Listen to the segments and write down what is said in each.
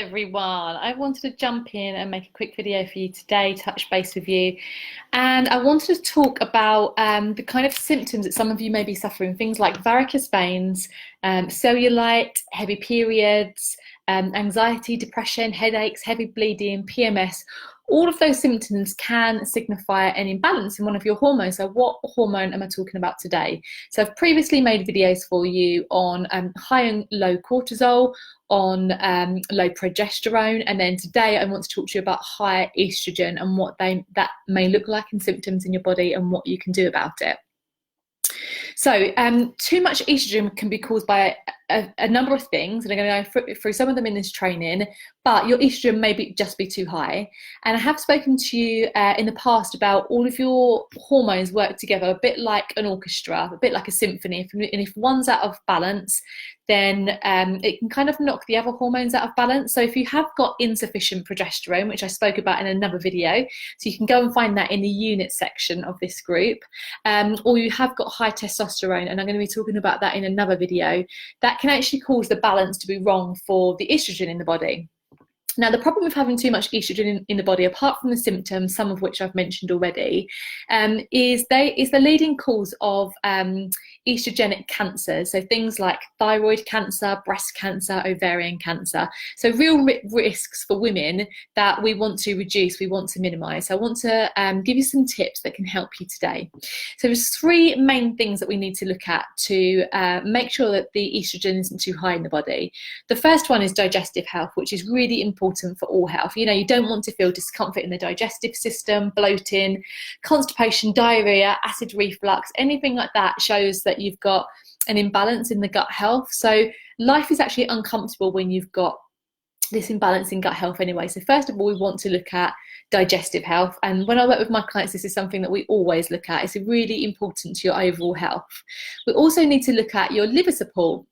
Everyone. I wanted to jump in and make a quick video for you today, touch base with you. And I wanted to talk about the kind of symptoms that some of you may be suffering, things like varicose veins, cellulite, heavy periods, anxiety, depression, headaches, heavy bleeding, PMS. All of those symptoms can signify an imbalance in one of your hormones. So what hormone am I talking about today? So I've previously made videos for you on high and low cortisol, on low progesterone, and then today I want to talk to you about high estrogen and what that may look like in symptoms in your body and what you can do about it. So too much estrogen can be caused by a number of things, and I'm going to go through some of them in this training, but your estrogen may just be too high. And I have spoken to you in the past about all of your hormones work together a bit like an orchestra, a bit like a symphony. And if one's out of balance, then it can kind of knock the other hormones out of balance. So if you have got insufficient progesterone, which I spoke about in another video, so you can go and find that in the unit section of this group, or you have got high testosterone, and I'm going to be talking about that in another video, that can actually cause the balance to be wrong for the estrogen in the body. Now, the problem with having too much estrogen in the body, apart from the symptoms, some of which I've mentioned already, is the leading cause of estrogenic cancers. So things like thyroid cancer, breast cancer, ovarian cancer. So real risks for women that we want to reduce, we want to minimize. So I want to give you some tips that can help you today. So there's three main things that we need to look at to make sure that the estrogen isn't too high in the body. The first one is digestive health, which is really important for all health. You know, you don't want to feel discomfort in the digestive system, bloating, constipation, diarrhea, acid reflux, anything like that shows that you've got an imbalance in the gut health. So life is actually uncomfortable when you've got this imbalance in gut health anyway. So first of all, we want to look at digestive health. And when I work with my clients, this is something that we always look at. It's really important to your overall health. We also need to look at your liver support.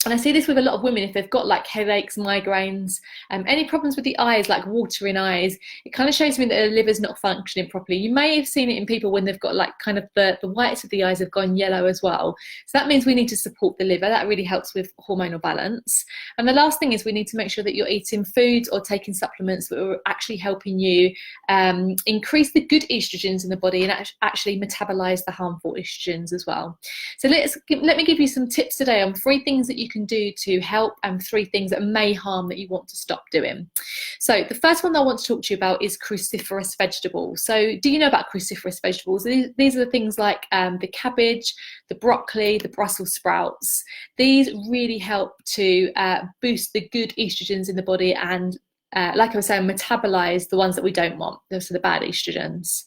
And I see this with a lot of women, if they've got like headaches, migraines, any problems with the eyes, like watering eyes, it kind of shows me that their liver's not functioning properly. You may have seen it in people when they've got like kind of the whites of the eyes have gone yellow as well. So that means we need to support the liver. That really helps with hormonal balance. And the last thing is we need to make sure that you're eating foods or taking supplements that are actually helping you increase the good estrogens in the body and actually metabolize the harmful estrogens as well. So let me give you some tips today on 3 things that you can do to help and 3 things that may harm that you want to stop doing. So the first one that I want to talk to you about is cruciferous vegetables. So do you know about cruciferous vegetables? These are the things like the cabbage, the broccoli, the Brussels sprouts. These really help to boost the good estrogens in the body and like I was saying, metabolize the ones that we don't want, those are the bad estrogens.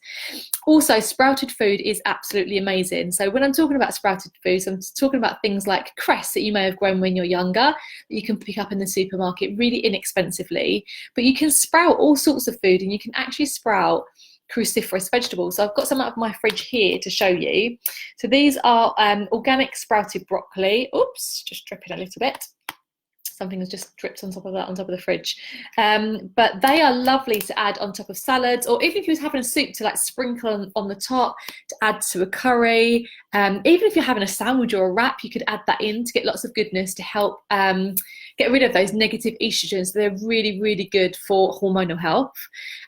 Also, sprouted food is absolutely amazing. So when I'm talking about sprouted foods, I'm talking about things like cress that you may have grown when you're younger, that you can pick up in the supermarket really inexpensively. But you can sprout all sorts of food, and you can actually sprout cruciferous vegetables. So I've got some out of my fridge here to show you. So these are organic sprouted broccoli. Oops, just dripping a little bit. Something has just dripped on top of that, on top of the fridge. But they are lovely to add on top of salads, or even if you're having a soup to like sprinkle on the top, to add to a curry. Even if you're having a sandwich or a wrap, you could add that in to get lots of goodness to help get rid of those negative estrogens. They're really, really good for hormonal health.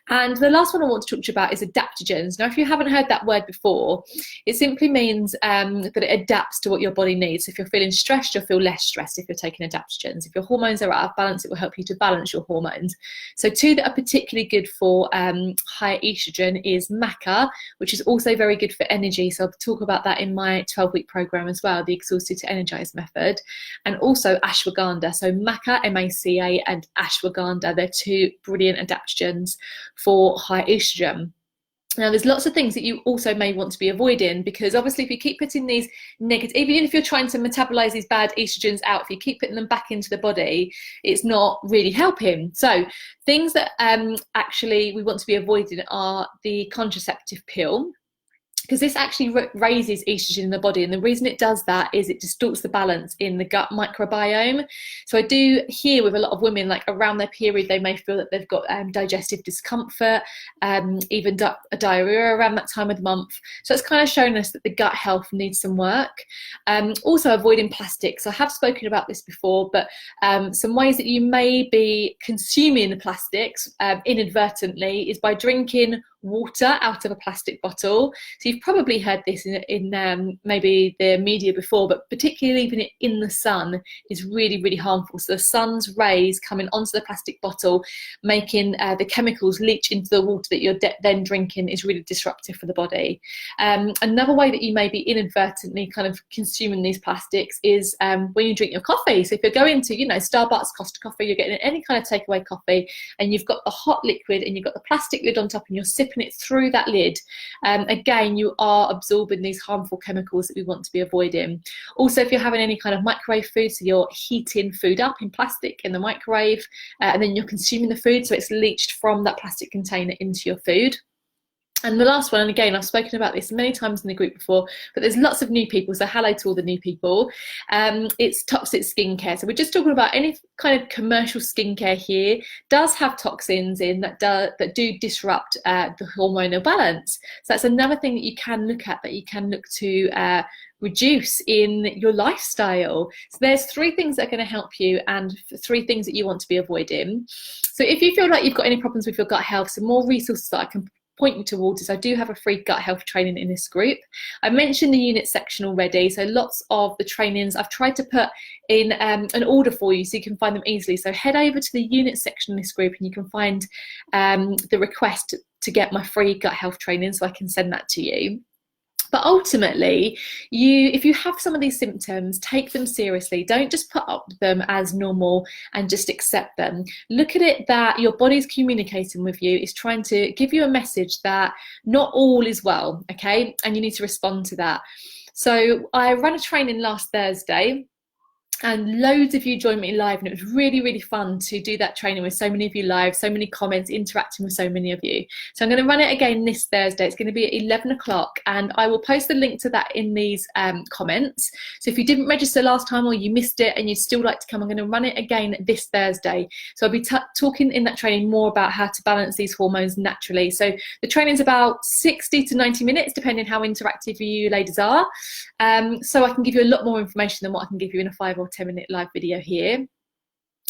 And the last one I want to talk to you about is adaptogens. Now, if you haven't heard that word before, it simply means that it adapts to what your body needs. So if you're feeling stressed, you'll feel less stressed if you're taking adaptogens. If your hormones are out of balance, it will help you to balance your hormones. So 2 that are particularly good for high estrogen is maca, which is also very good for energy. So I'll talk about that in my 12-week program as well, the Exhausted To Energized Method. And also ashwagandha. So maca, M-A-C-A, and ashwagandha, they're 2 brilliant adaptogens for high estrogen. Now, there's lots of things that you also may want to be avoiding, because obviously if you keep putting these negative, even if you're trying to metabolize these bad estrogens out, if you keep putting them back into the body, it's not really helping. So things that actually we want to be avoiding are the contraceptive pill. because this actually raises estrogen in the body, and the reason it does that is it distorts the balance in the gut microbiome. So I do hear with a lot of women, like around their period, they may feel that they've got digestive discomfort, even diarrhea around that time of the month. So it's kind of showing us that the gut health needs some work. Also avoiding plastics. I have spoken about this before, but some ways that you may be consuming the plastics inadvertently is by drinking water out of a plastic bottle. So you've probably heard this in maybe the media before, but particularly leaving it in the sun is really, really harmful. So the sun's rays coming onto the plastic bottle, making the chemicals leach into the water that you're then drinking, is really disruptive for the body. Another way that you may be inadvertently kind of consuming these plastics is when you drink your coffee. So if you're going to, you know, Starbucks, Costa Coffee, you're getting any kind of takeaway coffee, and you've got the hot liquid and you've got the plastic lid on top, and you're sipping it through that lid, again, you are absorbing these harmful chemicals that we want to be avoiding. Also, if you're having any kind of microwave food, so you're heating food up in plastic in the microwave, and then you're consuming the food, so it's leached from that plastic container into your food. And the last one, and again, I've spoken about this many times in the group before, but there's lots of new people, so hello to all the new people. It's toxic skincare. So we're just talking about any kind of commercial skincare here does have toxins in that do disrupt the hormonal balance. So that's another thing that you can look at, that you can look to reduce in your lifestyle. So there's 3 things that are going to help you, and 3 things that you want to be avoiding. So if you feel like you've got any problems with your gut health, some more resources that I can point you towards is I do have a free gut health training in this group. I mentioned the unit section already, so lots of the trainings I've tried to put in an order for you so you can find them easily. So head over to the unit section in this group and you can find the request to get my free gut health training, so I can send that to you. But ultimately, if you have some of these symptoms, take them seriously. Don't just put up with them as normal and just accept them. Look at it that your body's communicating with you, is trying to give you a message that not all is well, okay? And you need to respond to that. So I ran a training last Thursday, and loads of you joined me live, and it was really, really fun to do that training with so many of you live, so many comments, interacting with so many of you. So I'm going to run it again this Thursday. It's going to be at 11 o'clock, and I will post the link to that in these comments. So if you didn't register last time or you missed it and you'd still like to come, I'm going to run it again this Thursday. So I'll be talking in that training more about how to balance these hormones naturally. So the training's about 60 to 90 minutes, depending how interactive you ladies are. So I can give you a lot more information than what I can give you in a 5 or 10-minute live video here.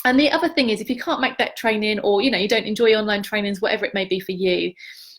And the other thing is, if you can't make that training, or you don't enjoy online trainings, whatever it may be for you,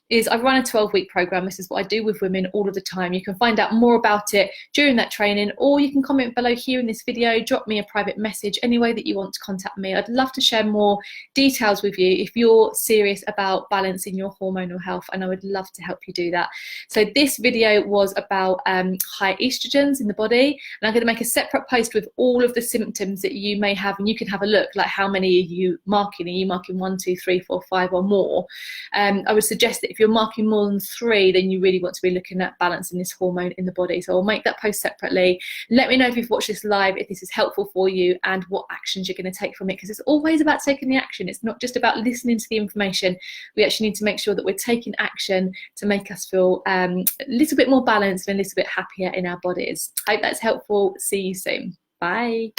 is I run a 12-week program. This is what I do with women all of the time. You can find out more about it during that training, or you can comment below here in this video, drop me a private message, any way that you want to contact me. I'd love to share more details with you if you're serious about balancing your hormonal health, and I would love to help you do that. So this video was about high estrogens in the body, and I'm going to make a separate post with all of the symptoms that you may have, and you can have a look, like how many are you marking? Are you marking 1, 2, 3, 4, 5 or more? I would suggest that if you're marking more than 3, then you really want to be looking at balancing this hormone in the body. So I'll make that post separately. Let me know if you've watched this live, if this is helpful for you, and what actions you're going to take from it, because it's always about taking the action. It's not just about listening to the information. We actually need to make sure that we're taking action to make us feel a little bit more balanced and a little bit happier in our bodies. I hope that's helpful. See you soon. Bye.